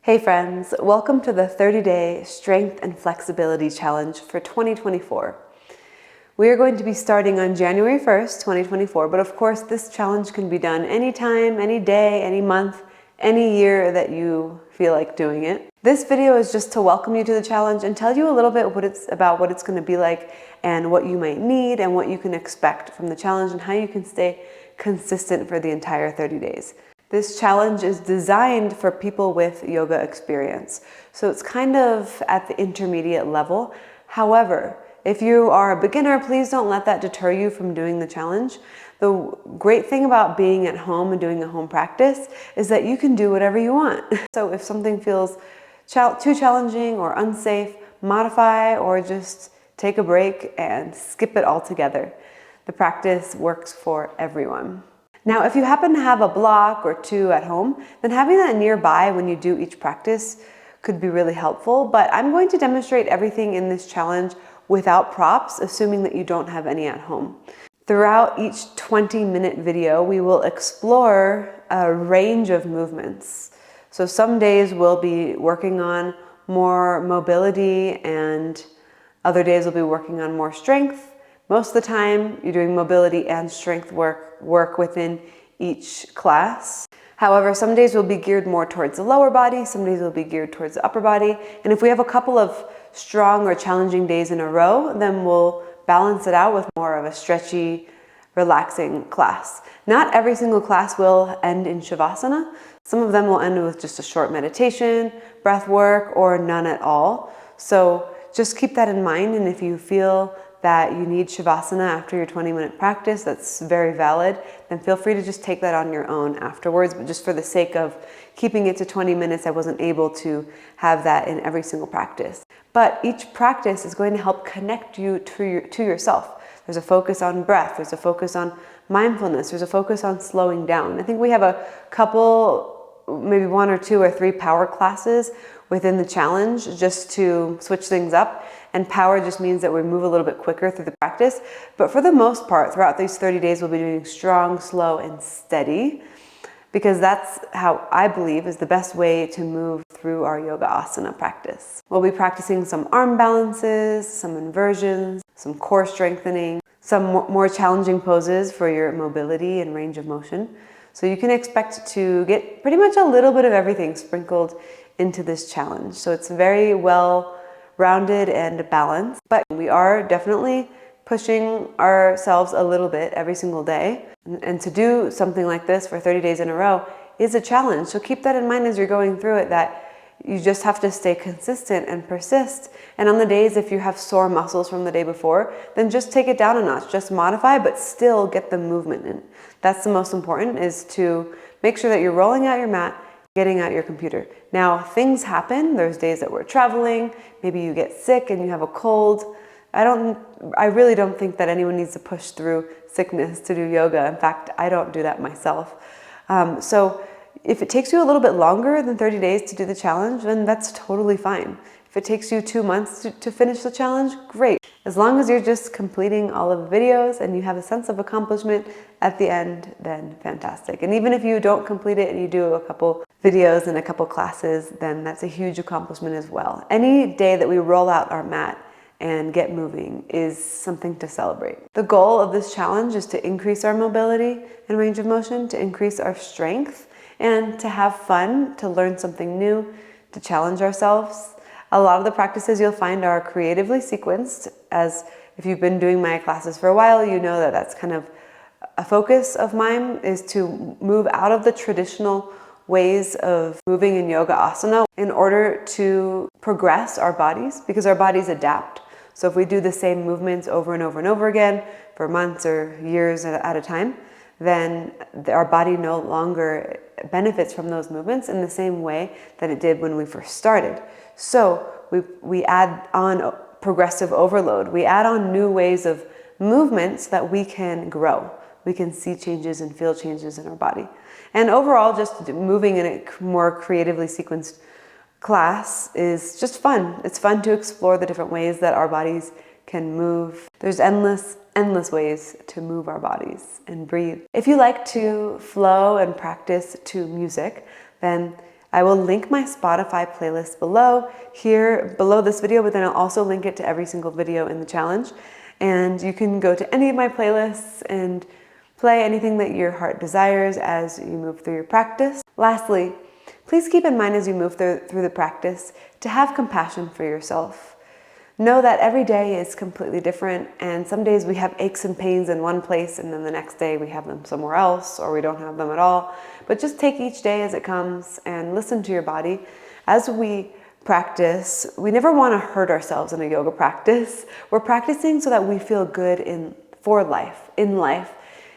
Hey friends, welcome to the 30-day Strength and Flexibility Challenge for 2024. We are going to be starting on January 1st, 2024, but of course this challenge can be done anytime, any day, any month, any year that you feel like doing it. This video is just to welcome you to the challenge and tell you a little bit about what it's going to be like and what you might need and what you can expect from the challenge and how you can stay consistent for the entire 30 days. This challenge is designed for people with yoga experience, so it's kind of at the intermediate level. However, if you are a beginner, please don't let that deter you from doing the challenge. The great thing about being at home and doing a home practice is that you can do whatever you want. So if something feels too challenging or unsafe, modify or just take a break and skip it altogether. The practice works for everyone. Now, if you happen to have a block or two at home, then having that nearby when you do each practice could be really helpful, but I'm going to demonstrate everything in this challenge without props, assuming that you don't have any at home. Throughout each 20-minute video, we will explore a range of movements. So some days we'll be working on more mobility and other days we'll be working on more strength. Most of the time, you're doing mobility and strength work within each class. However, some days will be geared more towards the lower body, some days will be geared towards the upper body. And if we have a couple of strong or challenging days in a row, then we'll balance it out with more of a stretchy, relaxing class. Not every single class will end in Shavasana. Some of them will end with just a short meditation, breath work, or none at all. So just keep that in mind, and if you feel that you need Shavasana after your 20-minute practice, that's very valid, then feel free to just take that on your own afterwards. But just for the sake of keeping it to 20 minutes, I wasn't able to have that in every single practice. But each practice is going to help connect you to yourself. There's a focus on breath, there's a focus on mindfulness, there's a focus on slowing down. I think we have a couple, maybe 1 or 2 or 3 power classes within the challenge just to switch things up. And power just means that we move a little bit quicker through the practice. But for the most part, throughout these 30 days, we'll be doing strong, slow, and steady, because that's how I believe is the best way to move through our yoga asana practice. We'll be practicing some arm balances, some inversions, some core strengthening, some more challenging poses for your mobility and range of motion. So you can expect to get pretty much a little bit of everything sprinkled into this challenge. So it's very well rounded and balanced, but we are definitely pushing ourselves a little bit every single day. And to do something like this for 30 days in a row is a challenge. So keep that in mind as you're going through it, that you just have to stay consistent and persist. And on the days if you have sore muscles from the day before, then just take it down a notch, just modify, but still get the movement in. That's the most important, is to make sure that you're rolling out your mat, getting out your computer. Now, things happen. There's days that we're traveling, maybe you get sick and you have a cold. I really don't think that anyone needs to push through sickness to do yoga. In fact, I don't do that myself. So if it takes you a little bit longer than 30 days to do the challenge, then that's totally fine. If it takes you 2 months to finish the challenge, great. As long as you're just completing all of the videos and you have a sense of accomplishment at the end, then fantastic. And even if you don't complete it and you do a couple videos and a couple classes, then that's a huge accomplishment as well. Any day that we roll out our mat and get moving is something to celebrate. The goal of this challenge is to increase our mobility and range of motion, to increase our strength, and to have fun, to learn something new, to challenge ourselves. A lot of the practices you'll find are creatively sequenced, as if you've been doing my classes for a while, you know that that's kind of a focus of mine, is to move out of the traditional ways of moving in yoga asana in order to progress our bodies, because our bodies adapt. So if we do the same movements over and over and over again for months or years at a time, then our body no longer benefits from those movements in the same way that it did when we first started. So we add on progressive overload. We add on new ways of movement so that we can grow. We can see changes and feel changes in our body. And overall, just moving in a more creatively sequenced class is just fun. It's fun to explore the different ways that our bodies can move. There's endless ways to move our bodies and breathe. If you like to flow and practice to music, then I will link my Spotify playlist below this video, but then I'll also link it to every single video in the challenge. And you can go to any of my playlists and play anything that your heart desires as you move through your practice. Lastly, please keep in mind as you move through the practice to have compassion for yourself. Know that every day is completely different, and some days we have aches and pains in one place and then the next day we have them somewhere else, or we don't have them at all. But just take each day as it comes and listen to your body. As we practice, we never want to hurt ourselves in a yoga practice. We're practicing so that we feel good in life,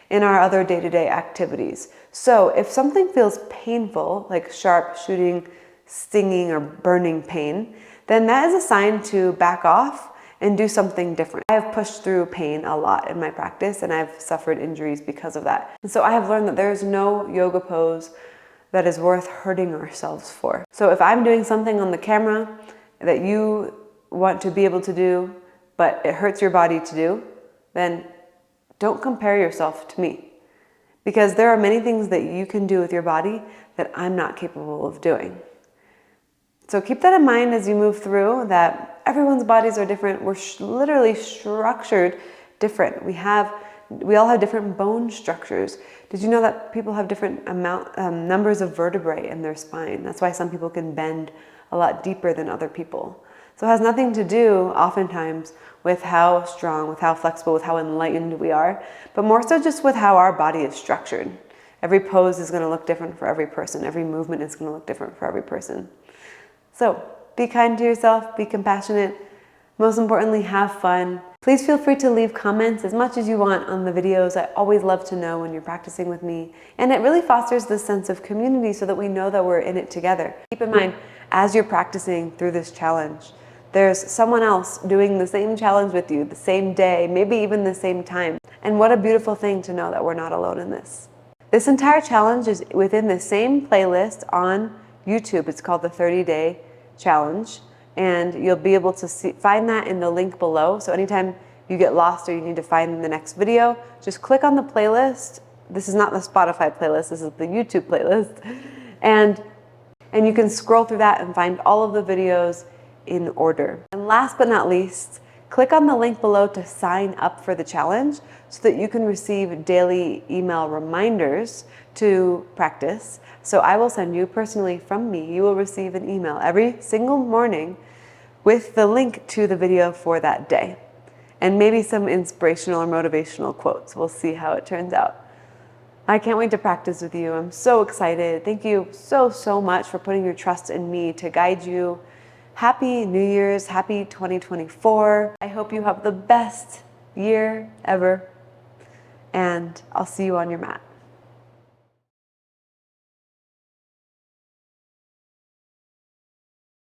in our other day-to-day activities. So if something feels painful, like sharp, shooting, stinging, or burning pain, then that is a sign to back off and do something different. I have pushed through pain a lot in my practice, and I've suffered injuries because of that. And so I have learned that there is no yoga pose that is worth hurting ourselves for. So if I'm doing something on the camera that you want to be able to do, but it hurts your body to do, then don't compare yourself to me. Because there are many things that you can do with your body that I'm not capable of doing. So keep that in mind as you move through, that everyone's bodies are different. We're literally structured different. We all have different bone structures. Did you know that people have different numbers of vertebrae in their spine? That's why some people can bend a lot deeper than other people. So it has nothing to do, oftentimes, with how strong, with how flexible, with how enlightened we are, but more so just with how our body is structured. Every pose is going to look different for every person. Every movement is going to look different for every person. So be kind to yourself, be compassionate. Most importantly, have fun. Please feel free to leave comments as much as you want on the videos. I always love to know when you're practicing with me. And it really fosters this sense of community so that we know that we're in it together. Keep in mind, as you're practicing through this challenge, there's someone else doing the same challenge with you, the same day, maybe even the same time. And what a beautiful thing to know that we're not alone in this. This entire challenge is within the same playlist on YouTube. It's called the 30-Day Challenge, and you'll be able to find that in the link below. So anytime you get lost or you need to find the next video, just click on the playlist. This is not the Spotify playlist, this is the YouTube playlist. And you can scroll through that and find all of the videos in order. And last but not least, click on the link below to sign up for the challenge so that you can receive daily email reminders to practice. So I will send you personally from me, you will receive an email every single morning with the link to the video for that day. And maybe some inspirational or motivational quotes. We'll see how it turns out. I can't wait to practice with you. I'm so excited. Thank you so much for putting your trust in me to guide you. Happy New Year's, happy 2024. I hope you have the best year ever, and I'll see you on your mat.